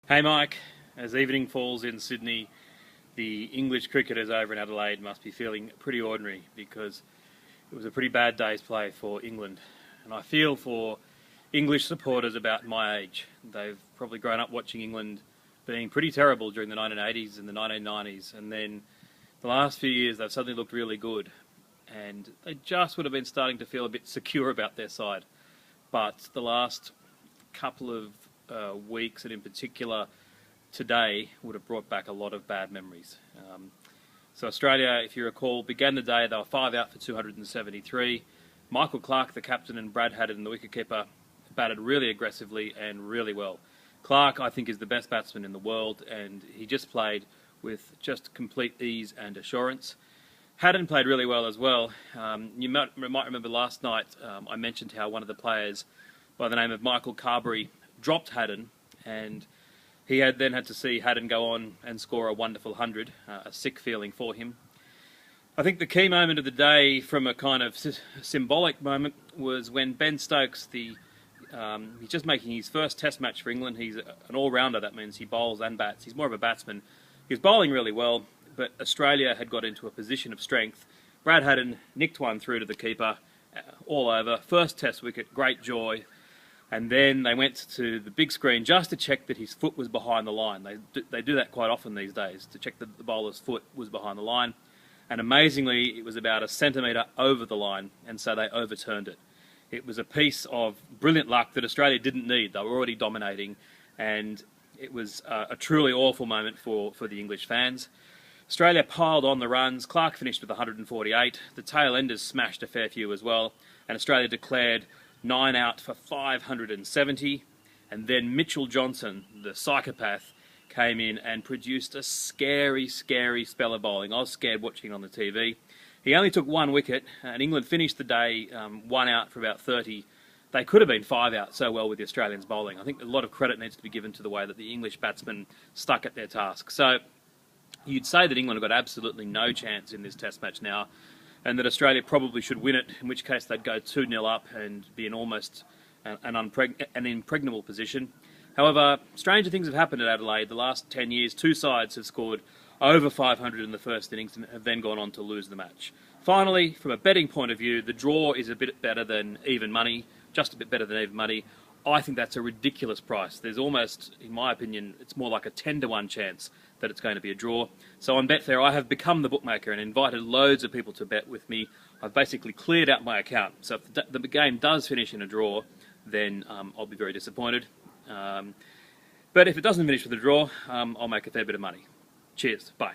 Hey Mike, as evening falls in Sydney, the English cricketers over in Adelaide must be feeling pretty ordinary because it was a pretty bad day's play for England. And I feel for English supporters about my age. They've probably grown up watching England being pretty terrible during the 1980s and the 1990s, and then the last few years they've suddenly looked really good. And they just would have been starting to feel a bit secure about their side. But the last couple of weeks, and in particular today, would have brought back a lot of bad memories. So Australia, if you recall, began the day, they were 5 out for 273. Michael Clarke, the captain, and Brad Haddin, the wicketkeeper, batted really aggressively and really well. Clarke, I think, is the best batsman in the world, and he just played with just complete ease and assurance. Haddin played really well as well. You might remember last night I mentioned how one of the players by the name of Michael Carberry dropped Haddin, and he had to see Haddin go on and score a wonderful 100, a sick feeling for him. I think the key moment of the day, from a kind of symbolic moment, was when Ben Stokes, he's just making his first test match for England. He's an all-rounder, that means he bowls and bats. He's more of a batsman. He was bowling really well, but Australia had got into a position of strength. Brad Haddin nicked one through to the keeper, all over. First test wicket, great joy. And then they went to the big screen just to check that his foot was behind the line. They do that quite often these days, to check that the bowler's foot was behind the line. And amazingly, it was about a centimetre over the line, and so they overturned it. It was a piece of brilliant luck that Australia didn't need. They were already dominating, and it was a truly awful moment for the English fans. Australia piled on the runs. Clarke finished with 148. The tail enders smashed a fair few as well, and Australia declared 9 out for 570, and then Mitchell Johnson, the psychopath, came in and produced a scary spell of bowling. I was scared watching on the TV. He only took one wicket, and England finished the day 1 out for about 30. They could have been 5 out so well with the Australians bowling. I think a lot of credit needs to be given to the way that the English batsmen stuck at their task. So you'd say that England have got absolutely no chance in this test match now, and that Australia probably should win it, in which case they'd go 2-0 up and be in almost an impregnable position. However, stranger things have happened at Adelaide. The last 10 years, two sides have scored over 500 in the first innings and have then gone on to lose the match. Finally, from a betting point of view, the draw is a bit better than even money, just a bit better than even money. I think that's a ridiculous price. There's almost, in my opinion, it's more like a 10-to-1 chance that it's going to be a draw. So on Betfair, I have become the bookmaker and invited loads of people to bet with me. I've basically cleared out my account. So if the game does finish in a draw, then I'll be very disappointed. But if it doesn't finish with a draw, I'll make a fair bit of money. Cheers. Bye.